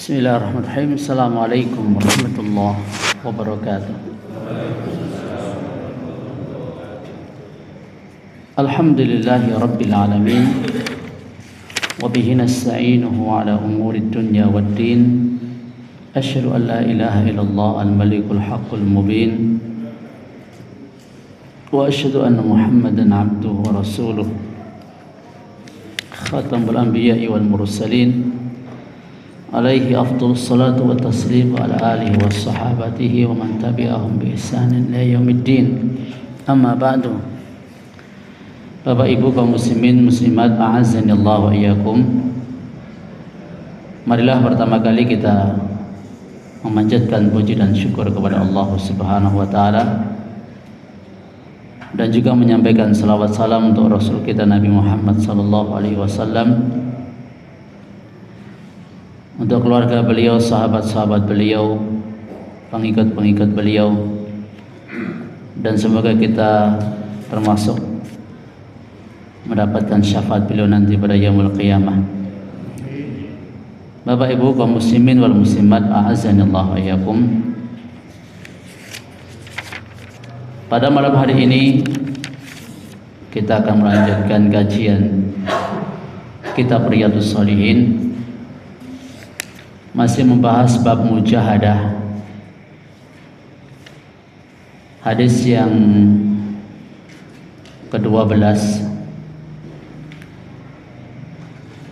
Bismillahirrahmanirrahim. Assalamualaikum warahmatullahi wabarakatuh. Alhamdulillahi rabbil alamin. Wa bihi nasta'inuhu ala umurid dunya waddin. Asyhadu an la ilaha illallah al-malikul haqqul mubin. Wa asyhadu anna Muhammadan abduhu wa rasuluh. Khatamul anbiya'i wal mursalin. Alaihi afdhalus salatu wa taslim wa ala alihi wa sahabatihi wa man tabi'ahum bi ihsanin ila yaumiddin. Amma ba'du. Bapak Ibu kaum muslimin muslimat, a'azzani Allah wa iyyakum. Marilah pertama kali kita memanjatkan puji dan syukur kepada Allah Subhanahu wa taala, dan juga menyampaikan salawat salam untuk Rasul kita Nabi Muhammad sallallahu alaihi wasallam, untuk keluarga beliau, sahabat-sahabat beliau, pengikut-pengikut beliau, dan semoga kita termasuk mendapatkan syafaat beliau nanti pada yaumul qiyamah. Bapak Ibu kaum muslimin wal muslimat, a'azzanillahu wa iyyakum. Pada malam hari ini kita akan melanjutkan kajian kitab Riyadhus Shalihin, masih membahas bab mujahadah. Hadis yang ke-12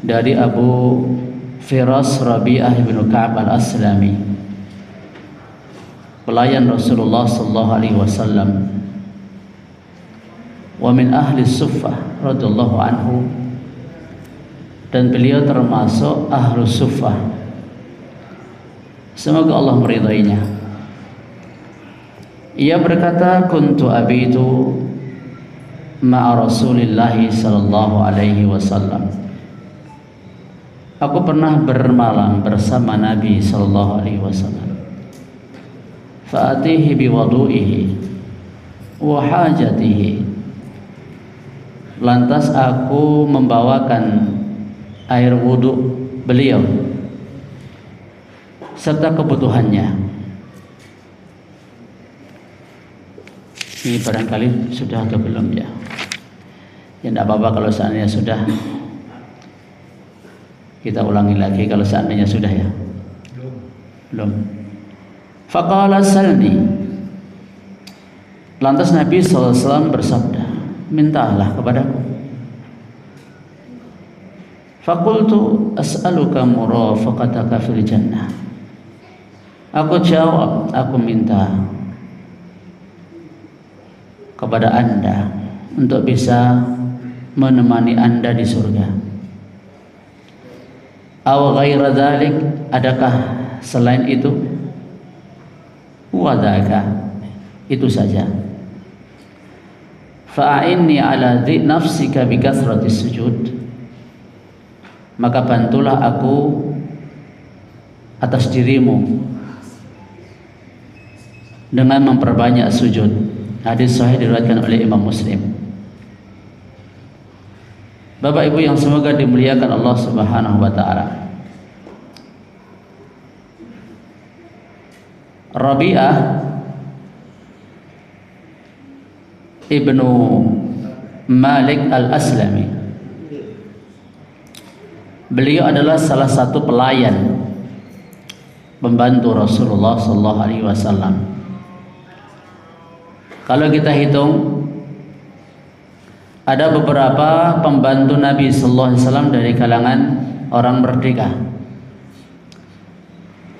dari Abu Firas Rabi'ah bin Ka'ab al-Aslami, pelayan Rasulullah sallallahu alaihi wasallam, wa min ahli Suffah radhiyallahu anhu, dan beliau termasuk ahlu Suffah, semoga Allah meridainya. Ia berkata, kuntu abitu ma'a Rasulillahi sallallahu alaihi wasallam. Aku pernah bermalam bersama Nabi sallallahu alaihi wasallam. Fa'atihi biwudu'ihi wa hajatihi. Lantas aku membawakan air wudu beliau serta kebutuhannya. Ini barangkali sudah atau belum ya? Ya tidak apa-apa kalau seandainya sudah. Kita ulangi lagi kalau seandainya sudah ya. Belum. Faqala salni. Lantas Nabi SAW bersabda, mintalah kepadaku. Faqultu as'aluka murafaqataka fil jannah. Aku jawab, aku minta kepada Anda untuk bisa menemani Anda di surga. Aw ghaira dzalik, adakah selain itu? Wadaka, itu saja. Fa'inni ala nafsika bi kathratis sujud. Maka bantulah aku atas dirimu dengan memperbanyak sujud. Hadis sahih diriwayatkan oleh Imam Muslim. Bapak Ibu yang semoga dimuliakan Allah Subhanahu wa taala. Rabi'ah Ibnu Malik al-Aslami, beliau adalah salah satu pelayan pembantu Rasulullah sallallahu alaihi wasallam. Kalau kita hitung, ada beberapa pembantu Nabi sallallahu alaihi wasallam dari kalangan orang merdeka.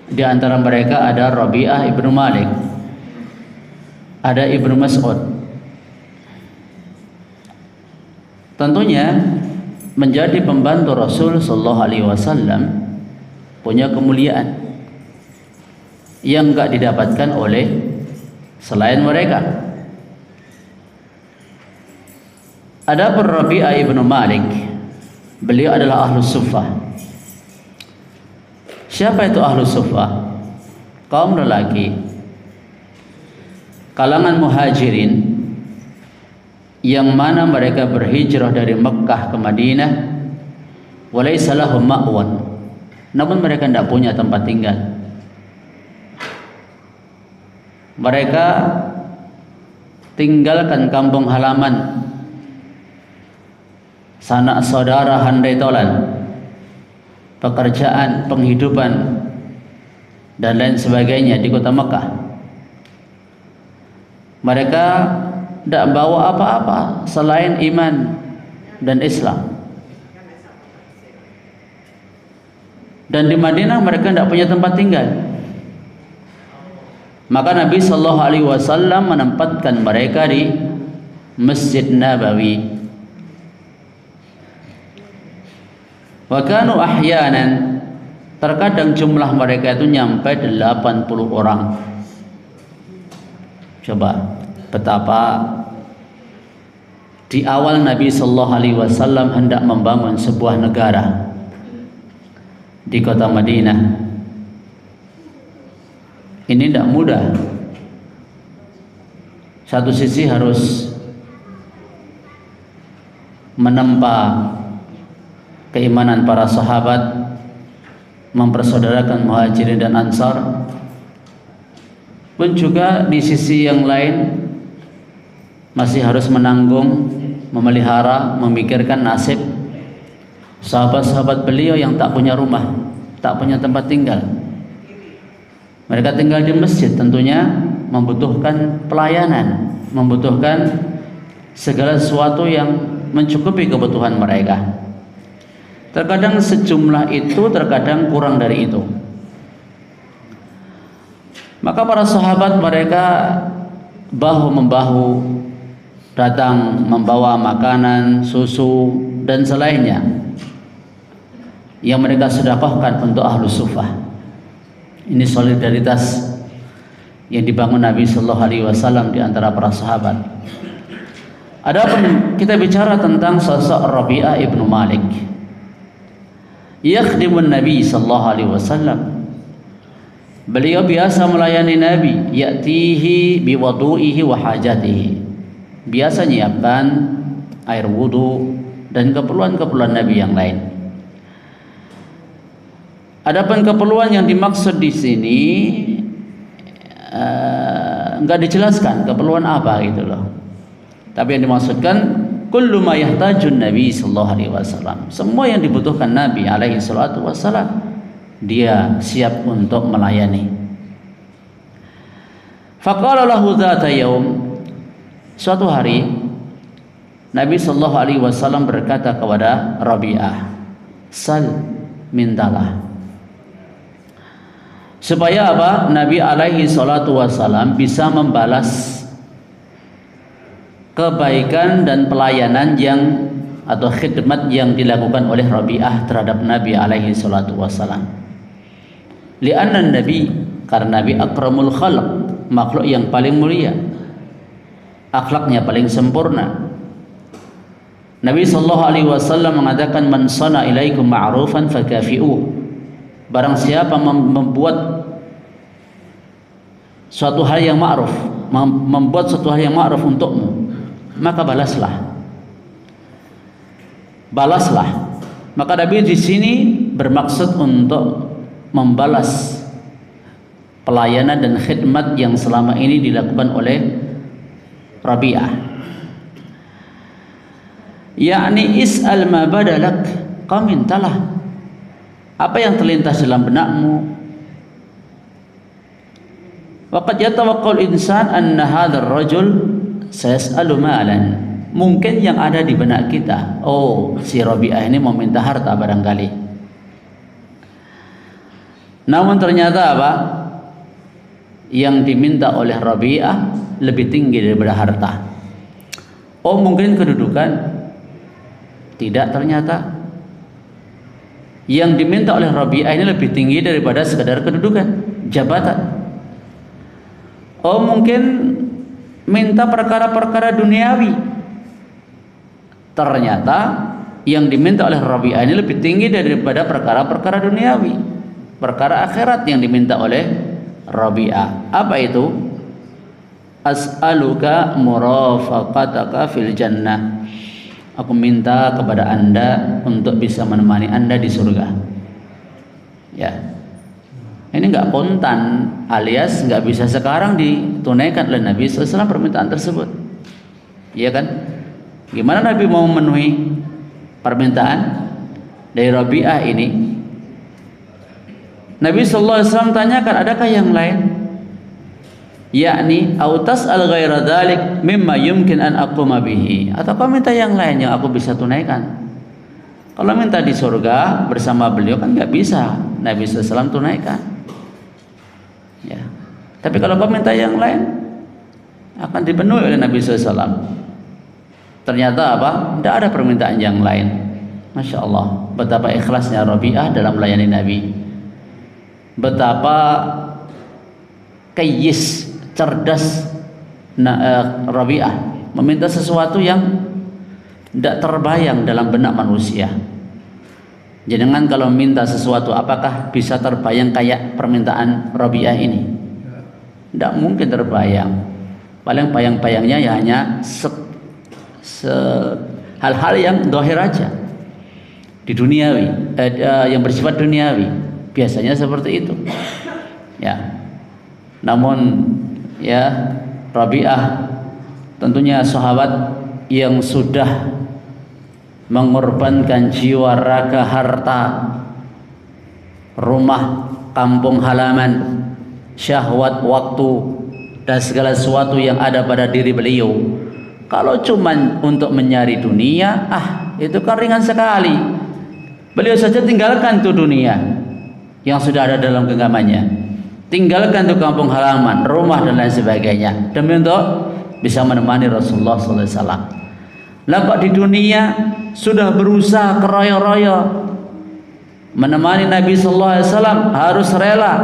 Di antara mereka ada Rabi'ah Ibnu Malik, ada Ibnu Mas'ud. Tentunya menjadi pembantu Rasul sallallahu alaihi wasallam punya kemuliaan yang enggak didapatkan oleh selain mereka. Adapun Rabi'ah Ibnu Malik, beliau adalah ahlu Suffah. Siapa itu ahlu Suffah? Kaum lelaki kalangan muhajirin yang mana mereka berhijrah dari Mekkah ke Madinah, walaysa lahum ma'wan, namun mereka tidak punya tempat tinggal. Mereka tinggalkan kampung halaman, sanak saudara, handai tolan, pekerjaan, penghidupan, dan lain sebagainya di kota Mekah. Mereka tidak bawa apa-apa selain iman dan Islam. Dan di Madinah mereka tidak punya tempat tinggal. Maka Nabi Sallallahu Alaihi Wasallam menempatkan mereka di Masjid Nabawi. Wa kanu ahyanan, terkadang jumlah mereka itu nyampe 80 orang. Coba betapa di awal Nabi Sallallahu Alaihi Wasallam hendak membangun sebuah negara di kota Madinah. Ini tidak mudah. Satu sisi harus menempa keimanan para sahabat, mempersaudarakan Muhajirin dan Ansar, pun juga di sisi yang lain masih harus menanggung, memelihara, memikirkan nasib sahabat-sahabat beliau yang tak punya rumah, tak punya tempat tinggal. Mereka tinggal di masjid, tentunya membutuhkan pelayanan, membutuhkan segala sesuatu yang mencukupi kebutuhan mereka. Terkadang sejumlah itu, terkadang kurang dari itu. Maka para sahabat mereka bahu-membahu datang membawa makanan, susu, dan selainnya yang mereka sedekahkan untuk Ahlus Suffah. Ini solidaritas yang dibangun Nabi Sallallahu Alaihi Wasallam di antara para sahabat. Adapun kita bicara tentang sosok Rabi'ah ibnu Malik, yakhdimun Nabi Sallallahu Alaihi Wasallam. Beliau biasa melayani Nabi, ya'tihi biwudu'ihi wa hajatihi. Biasa menyiapkan air wudu dan keperluan-keperluan Nabi yang lain. Adapun keperluan yang dimaksud di sini enggak dijelaskan keperluan apa gitu loh. Tapi yang dimaksudkan kullu ma yahtajun Nabi sallallahu alaihi wasallam. Semua yang dibutuhkan Nabi alaihi salatu wasallam dia siap untuk melayani. Faqala lahu dzata yaum, suatu hari Nabi sallallahu alaihi wasallam berkata kepada Rabi'ah, "Sal, mintalah." Supaya apa? Nabi alaihi salatu wasallam bisa membalas kebaikan dan pelayanan yang atau khidmat yang dilakukan oleh Rabi'ah terhadap Nabi alaihi salatu wasallam. Li'anna Nabi, karena Nabi akramul khalq, makhluk yang paling mulia, akhlaknya paling sempurna. Nabi sallallahu alaihi wasallam mengatakan, "Man sana ilaikum ma'rufan fakafi'u." Barang siapa membuat suatu hal yang ma'ruf, membuat suatu hal yang ma'ruf untukmu, maka balaslah. Balaslah. Maka Nabi di sini bermaksud untuk membalas pelayanan dan khidmat yang selama ini dilakukan oleh Rabi'ah. Yakni is'al ma badalak, kau mintalah apa yang terlintas dalam benakmu. Waqad yatawaqqal insan anna hadzal rajul sayas'alu malan. Mungkin yang ada di benak kita, oh si Rabi'ah ini mau minta harta barangkali. Namun ternyata apa? Yang diminta oleh Rabi'ah lebih tinggi daripada harta. Oh mungkin kedudukan? Tidak, ternyata yang diminta oleh Rabi'ah ini lebih tinggi daripada sekadar kedudukan, jabatan. Oh mungkin minta perkara-perkara duniawi. Ternyata yang diminta oleh Rabi'ah ini lebih tinggi daripada perkara-perkara duniawi, perkara akhirat yang diminta oleh Rabi'ah. Apa itu? As'aluka murafaqataka fil jannah. Aku minta kepada Anda untuk bisa menemani Anda di surga. Ya, ini nggak kontan, alias nggak bisa sekarang ditunaikan oleh Nabi SAW permintaan tersebut. Iya kan? Gimana Nabi mau memenuhi permintaan dari Rabi'ah ini? Nabi SAW tanyakan, adakah yang lain? Yakni autas al ghaira dzalik mimma yumkin an aquma bihi, atau kau minta yang lain yang aku bisa tunaikan. Kalau minta di surga bersama beliau kan nggak bisa Nabi SAW tunaikan, ya. Tapi kalau kau minta yang lain akan dipenuhi oleh Nabi SAW. Ternyata apa? Tidak ada permintaan yang lain. Masya Allah, betapa ikhlasnya Rabi'ah dalam melayani Nabi. Betapa kayis, cerdas Rabi'ah meminta sesuatu yang tidak terbayang dalam benak manusia. Jangan kalau minta sesuatu, apakah bisa terbayang kayak permintaan Rabi'ah ini? Tidak mungkin terbayang. Paling bayang-bayangnya ya hanya hal-hal yang dohir aja di duniawi, yang bersifat duniawi. Biasanya seperti itu, ya. Namun ya, Rabi'ah tentunya sahabat yang sudah mengorbankan jiwa, raga, harta, rumah, kampung halaman, syahwat, waktu, dan segala sesuatu yang ada pada diri beliau. Kalau cuman untuk mencari dunia, itu kan ringan sekali. Beliau saja tinggalkan tuh dunia yang sudah ada dalam genggamannya. Tinggalkan tuh kampung halaman, rumah dan lain sebagainya demi untuk bisa menemani Rasulullah SAW. Lah kok di dunia sudah berusaha keroyo-royo menemani Nabi SAW, harus rela,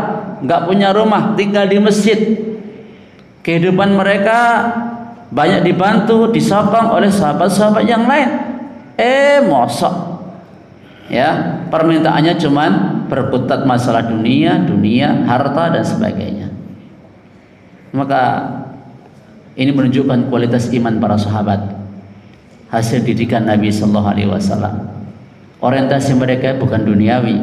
nggak punya rumah, tinggal di masjid. Kehidupan mereka banyak dibantu, disokong oleh sahabat-sahabat yang lain. Mosok ya, permintaannya cuman berkutat masalah dunia, harta dan sebagainya. Maka ini menunjukkan kualitas iman para sahabat, hasil didikan Nabi Sallallahu Alaihi Wasallam. Orientasi mereka bukan duniawi,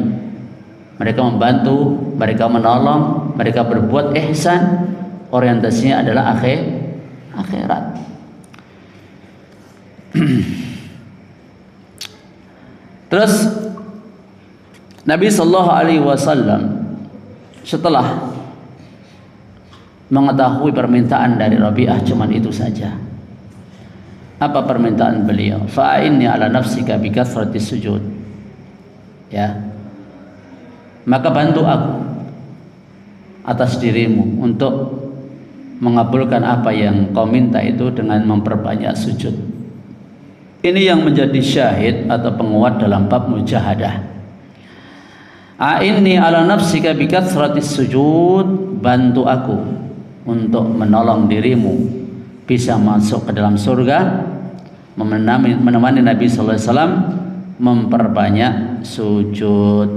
mereka membantu, mereka menolong, mereka berbuat ihsan. Orientasinya adalah akhirat. Terus Nabi Sallallahu Alaihi Wasallam setelah mengetahui permintaan dari Rabi'ah cuman itu saja. Apa permintaan beliau? Fa'inni ala nafsika bi kathrati sujud. Ya. Maka bantu aku atas dirimu untuk mengabulkan apa yang kau minta itu dengan memperbanyak sujud. Ini yang menjadi syahid atau penguat dalam bab mujahadah. A'inni ala nafsika bi kathrati sujud, bantu aku untuk menolong dirimu bisa masuk ke dalam surga, menemani Nabi sallallahu alaihi wasallam memperbanyak sujud.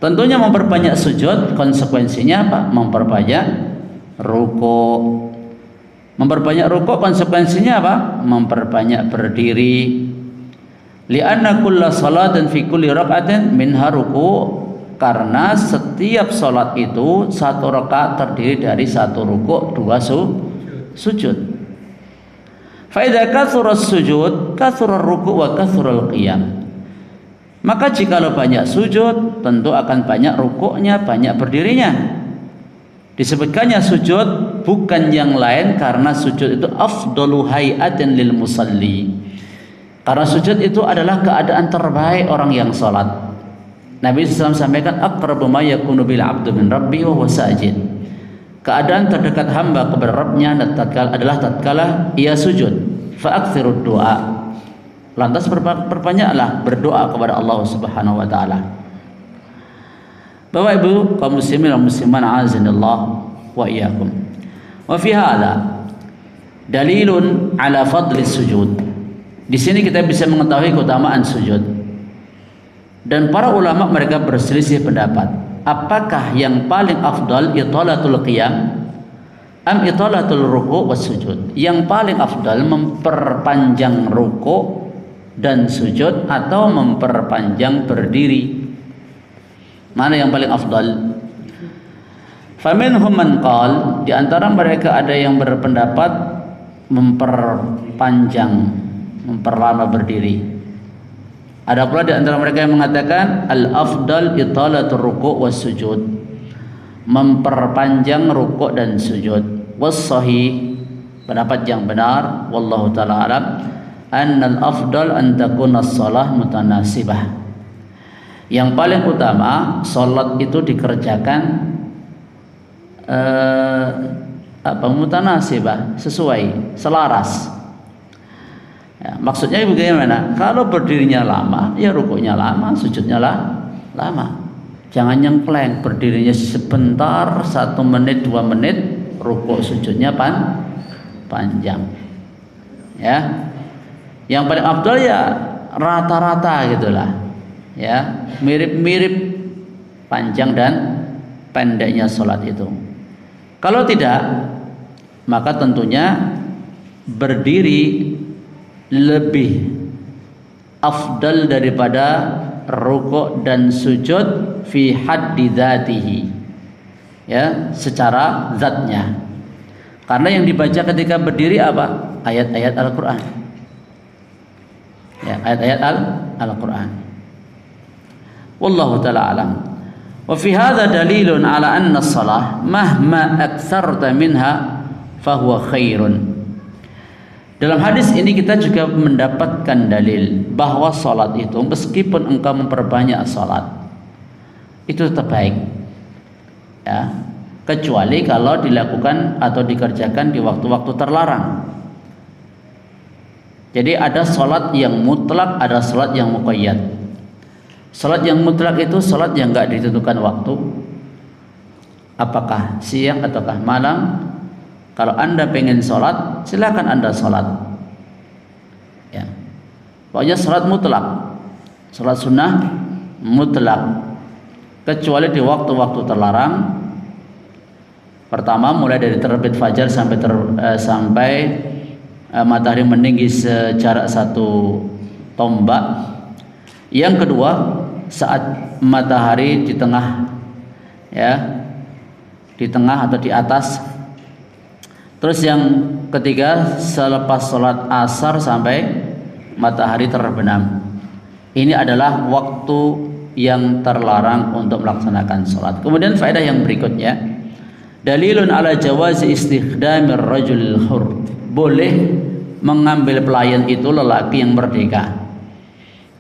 Tentunya memperbanyak sujud konsekuensinya apa? Memperbanyak ruku. Memperbanyak ruku konsekuensinya apa? Memperbanyak berdiri. Li'anna kulla salatin fi kulli rak'atin minha ruku, karena setiap salat itu satu rakaat terdiri dari satu ruku, dua sujud. Fa idza kathura sujud kathura ruku wa kathura al-qiyam. Maka jikalau banyak sujud, tentu akan banyak rukuknya, banyak berdirinya. Disebutkannya sujud bukan yang lain karena sujud itu afdalu hay'atin lil musalli. Karena sujud itu adalah keadaan terbaik orang yang salat. Nabi SAW sampaikan aqrabu ma yakunu bil 'abdu min rabbi wa huwa sajid. Keadaan terdekat hamba kepada Rabbnya adalah tatkala ia sujud. Fa aktsirud du'a. Lantas perbanyaklah berdoa kepada Allah Subhanahu wa taala. Bapak Ibu kaum muslimin dan muslimat azanillah wa iyyakum. Wa fi hadza dalilun ala fadli sujud. Di sini kita bisa mengetahui keutamaan sujud. Dan para ulama mereka berselisih pendapat, apakah yang paling afdal italatul qiyam am italatul ruku' was sujud? Yang paling afdal memperpanjang ruku' dan sujud atau memperpanjang berdiri. Mana yang paling afdal? Faminhum man qal, di antara mereka ada yang berpendapat memperlama berdiri. Ada pula di antara mereka yang mengatakan al-afdal italatur ruku' was sujud, memperpanjang rukuk dan sujud. Was sahih, pendapat yang benar wallahu taala alam, annal afdal an takuna shalah mutanasibah. Yang paling utama salat itu dikerjakan mutanasibah, sesuai, selaras. Ya, maksudnya bagaimana? Kalau berdirinya lama, ya rukuknya lama, sujudnya lama. Jangan nyengkleng, berdirinya sebentar, 1 menit, 2 menit, rukuk sujudnya panjang. Ya, yang paling afdal ya rata-rata gitulah. Ya, mirip-mirip panjang dan pendeknya sholat itu. Kalau tidak, maka tentunya berdiri lebih afdal daripada rukuk dan sujud fi haddi dzatihi, ya, secara zatnya. Karena yang dibaca ketika berdiri apa? Ayat-ayat Al-Qur'an. Ya, ayat-ayat Al-Qur'an. Wallahu taala alam. Wa fi hadza dalilun ala anna as-shalah mahma aktsarta minha fahuwa khairun. Dalam hadis ini kita juga mendapatkan dalil bahwa salat itu meskipun engkau memperbanyak salat itu tetap baik. Ya, kecuali kalau dilakukan atau dikerjakan di waktu-waktu terlarang. Jadi ada salat yang mutlak, ada salat yang muqayyad. Salat yang mutlak itu salat yang enggak ditentukan waktu. Apakah siang ataukah malam? Kalau Anda pengen sholat, silakan Anda sholat. Ya, pokoknya sholat mutlak, sholat sunnah mutlak, kecuali di waktu-waktu terlarang. Pertama, mulai dari terbit fajar sampai matahari meninggi sejarak 1 tombak. Yang kedua, saat matahari di tengah, ya, di tengah atau di atas. Terus yang ketiga, selepas sholat asar sampai matahari terbenam. Ini adalah waktu yang terlarang untuk melaksanakan sholat. Kemudian faedah yang berikutnya, dalilun ala jawazi istikhdamir rajul hur. Boleh mengambil pelayan itu lelaki yang merdeka.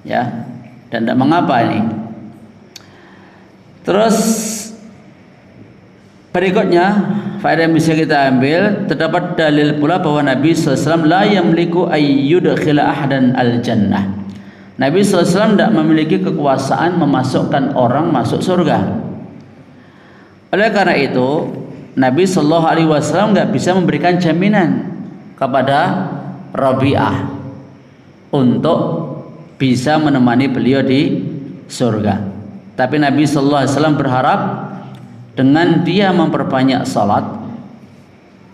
Ya, dan tidak mengapa ini. Terus berikutnya, faedah yang bisa kita ambil, terdapat dalil pula bahwa Nabi SAW la yamliku ayyudkhila ahadan al-jannah. Nabi SAW tidak memiliki kekuasaan memasukkan orang masuk surga. Oleh karena itu, Nabi SAW nggak bisa memberikan jaminan kepada Rabi'ah untuk bisa menemani beliau di surga. Tapi Nabi SAW berharap dengan dia memperbanyak salat,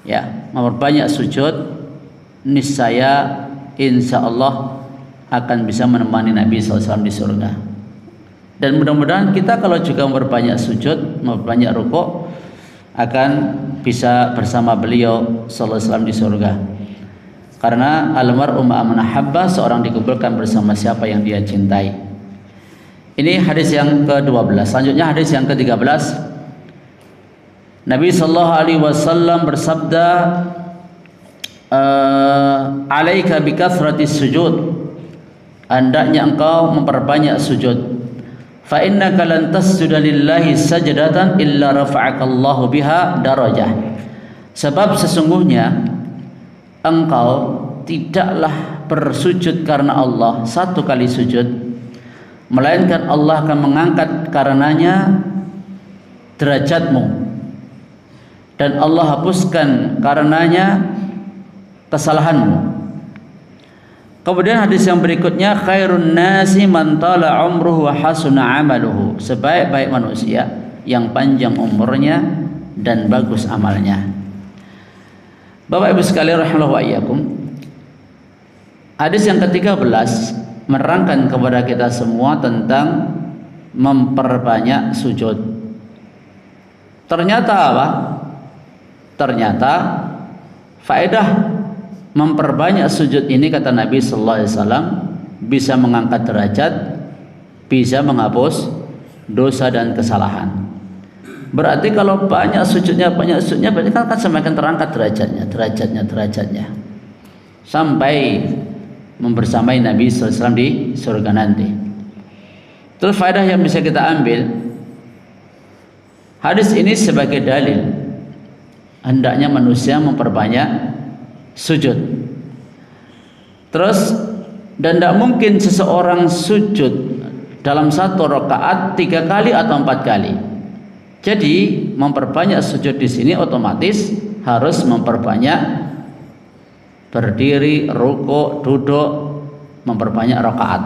ya, memperbanyak sujud, niscaya insya Allah akan bisa menemani Nabi SAW di surga. Dan mudah-mudahan kita kalau juga memperbanyak sujud, memperbanyak rukuk, akan bisa bersama beliau SAW di surga. Karena almar'u ma'a man ahabba, seorang dikumpulkan bersama siapa yang dia cintai. Ini hadis yang ke-12. Selanjutnya hadis yang ke-13. Nabi sallallahu alaihi wasallam bersabda, "Alaika bi kathratis sujud." Hendaknya engkau memperbanyak sujud. Fa innaka lan tasjuda lillahi sajdatan illa rafa'akallahu biha darajah. Sebab sesungguhnya engkau tidaklah bersujud karena Allah 1 kali sujud, melainkan Allah akan mengangkat karenanya derajatmu, dan Allah hapuskan karenanya kesalahanmu. Kemudian hadis yang berikutnya, khairun nasi man tala umruhu wa hasuna amaluhu. Sebaik-baik manusia yang panjang umurnya dan bagus amalnya. Bapak Ibu sekalian rahimallahu wa iyyakum. Hadis yang ke-13 menerangkan kepada kita semua tentang memperbanyak sujud. Ternyata apa? Ternyata faedah memperbanyak sujud ini, kata Nabi sallallahu alaihi wasallam, bisa mengangkat derajat, bisa menghapus dosa dan kesalahan. Berarti kalau banyak sujudnya berarti kan akan semakin terangkat derajatnya sampai membersamai Nabi sallallahu alaihi wasallam di surga nanti. Terus faedah yang bisa kita ambil, hadis ini sebagai dalil hendaknya manusia memperbanyak sujud. Terus, dan tidak mungkin seseorang sujud dalam satu rakaat 3 kali atau 4 kali. Jadi memperbanyak sujud di sini otomatis harus memperbanyak berdiri, rukuk, duduk, memperbanyak rakaat.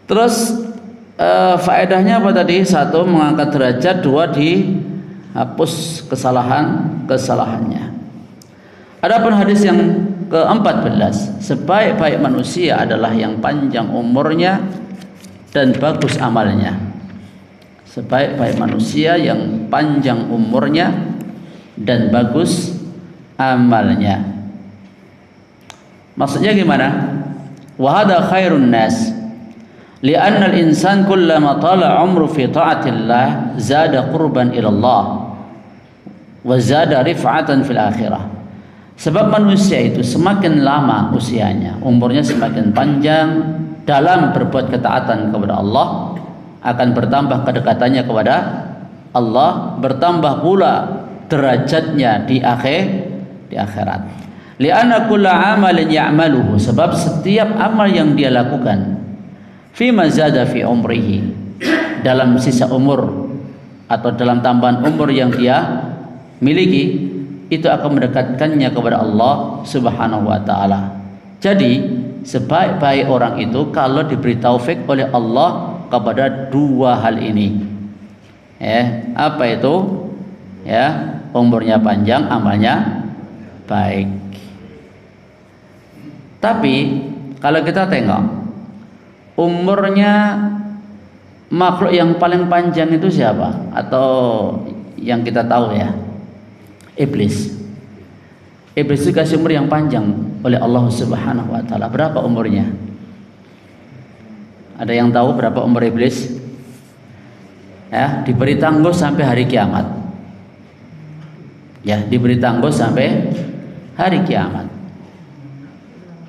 Terus faedahnya apa tadi? 1, mengangkat derajat. 2, dihapus kesalahannya. Adapun hadis yang ke-14, sebaik-baik manusia adalah yang panjang umurnya dan bagus amalnya. Sebaik-baik manusia yang panjang umurnya dan bagus amalnya. Maksudnya gimana? Wa hadha khairun nas. Lianna al-insan kullama tala umru fi ta'atillah zada qurban ila Allah wa zada rif'atan fil akhirah. Sebab manusia itu semakin lama usianya, umurnya semakin panjang dalam berbuat ketaatan kepada Allah, akan bertambah kedekatannya kepada Allah, bertambah pula derajatnya di akhirat. Lianna kulla amalin ya'maluhu, sebab setiap amal yang dia lakukan fi mazada fi umrihi, dalam sisa umur atau dalam tambahan umur yang dia miliki, itu akan mendekatkannya kepada Allah Subhanahu wa taala. Jadi sebaik-baik orang itu kalau diberi taufik oleh Allah kepada 2 hal ini. Apa itu? Umurnya panjang, amalnya baik. Tapi kalau kita tengok umurnya makhluk yang paling panjang itu siapa? Atau yang kita tahu ya, Iblis. Iblis itu dikasih umur yang panjang oleh Allah Subhanahu wa taala. Berapa umurnya? Ada yang tahu berapa umur iblis? Diberi tangguh sampai hari kiamat. Diberi tangguh sampai hari kiamat.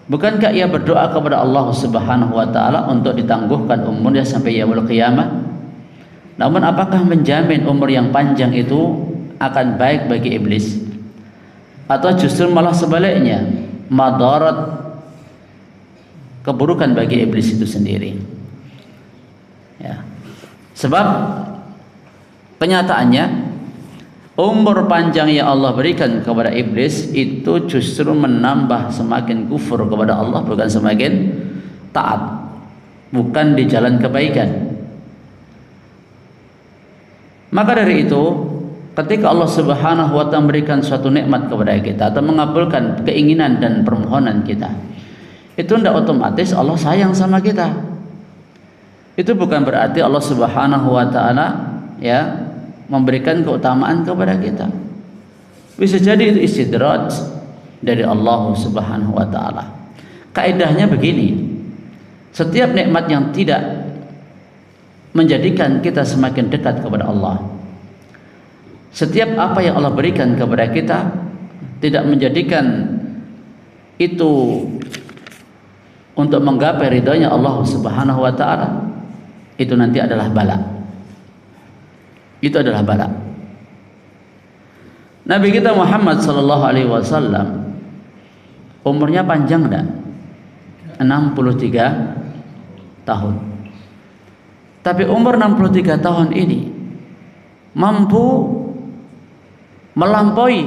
Bukankah ia berdoa kepada Allah Subhanahu wa taala untuk ditangguhkan umurnya sampai yaumul qiyamah? Namun apakah menjamin umur yang panjang itu akan baik bagi iblis? Atau justru malah sebaliknya, madarat, keburukan bagi iblis itu sendiri? Sebab kenyataannya umur panjang yang Allah berikan kepada iblis itu justru menambah semakin kufur kepada Allah, bukan semakin taat, bukan di jalan kebaikan. Maka dari itu, ketika Allah Subhanahu wa taala memberikan suatu nikmat kepada kita atau mengabulkan keinginan dan permohonan kita, itu tidak otomatis Allah sayang sama kita. Itu bukan berarti Allah Subhanahu wa taala memberikan keutamaan kepada kita. Bisa jadi itu istidraj dari Allah Subhanahu wa taala. Kaidahnya begini, setiap nikmat yang tidak menjadikan kita semakin dekat kepada Allah, setiap apa yang Allah berikan kepada kita tidak menjadikan itu untuk menggapai ridhonya Allah Subhanahu wa taala, itu nanti adalah bala. Itu adalah bala. Nabi kita Muhammad sallallahu alaihi wasallam umurnya panjang enggak? 63 tahun. Tapi umur 63 tahun ini mampu melampaui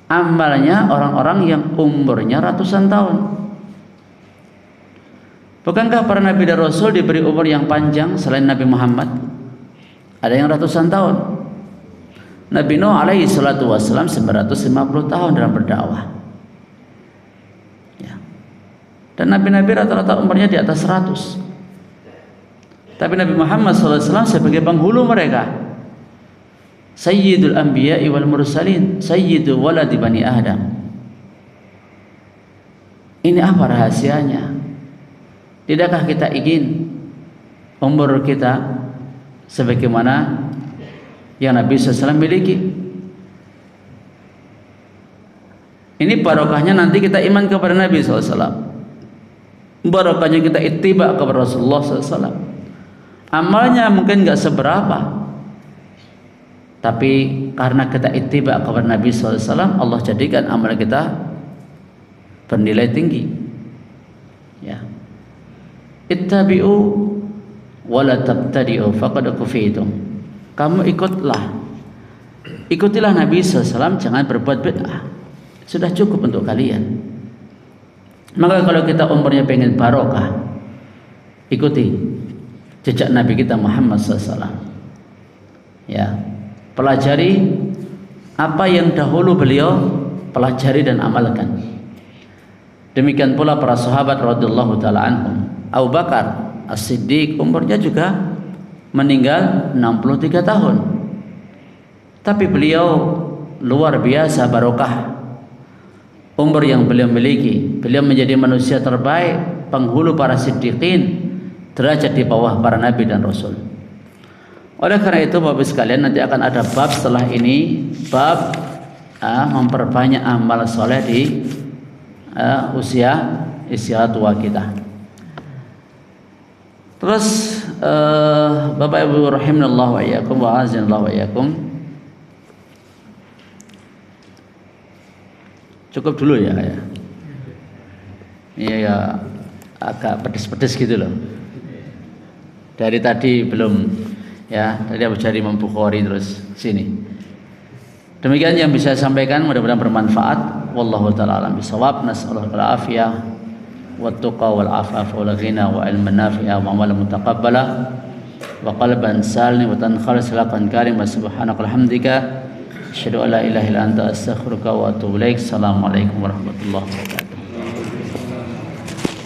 amalnya orang-orang yang umurnya ratusan tahun. Bukankah para nabi dan rasul diberi umur yang panjang selain Nabi Muhammad? Ada yang ratusan tahun. Nabi Nuh alaihi salatu wassalam 950 tahun dalam berdakwah. Dan nabi-nabi rata-rata umurnya di atas 100. Tapi Nabi Muhammad SAW sebagai penghulu mereka, Sayyidul Anbiya'i wal Mursalin, Sayyidu waladi Bani Adam. Ini apa rahasianya? Tidakkah kita ingin umur kita sebagaimana yang Nabi SAW miliki? Ini barokahnya nanti kita iman kepada Nabi SAW. Barokahnya kita ittiba kepada Rasulullah SAW. Amalnya mungkin gak seberapa, tapi karena kita ittiba kepada Nabi SAW, Allah jadikan amal kita bernilai tinggi. Ya. Ittabi'u wa la tabtadi'u faqad kufitum. Kamu ikutilah Nabi SAW, jangan berbuat bid'ah. Sudah cukup untuk kalian. Maka kalau kita umurnya pengen barokah, ikuti jejak Nabi kita Muhammad SAW. Ya, pelajari apa yang dahulu beliau pelajari dan amalkan. Demikian pula para sahabat radhiyallahu taala anhum. Abu Bakar As-Siddiq umurnya juga meninggal 63 tahun. Tapi beliau luar biasa barokah umur yang beliau miliki. Beliau menjadi manusia terbaik, penghulu para siddiqin, derajat di bawah para nabi dan rasul. Oleh karena itu Bapak sekalian, nanti akan ada bab setelah ini, bab memperbanyak amal soleh di usia tua kita. Terus Bapak Ibu rahimanallahu wa iyyakum wa azanallahu wa iyyakum. Cukup dulu ya. Iya ya, agak pedes-pedes gitu loh. Dari tadi belum, ya, tadi Abu Jari Bukhari terus sini. Demikian yang bisa saya sampaikan, mudah-mudahan bermanfaat. Wallahu taala alam bisawab. Nas'alullah al-afiyah wa tuqa wal afafa wal ghina wa ilman nafi'a wa amalan mutaqabbala wa qalban saliman wa tankhalis laqan karim wa subhanaka alhamdika asyhadu an la ilaha illa anta astaghfiruka wa atubu ilaik. Assalamualaikum warahmatullahi wabarakatuh.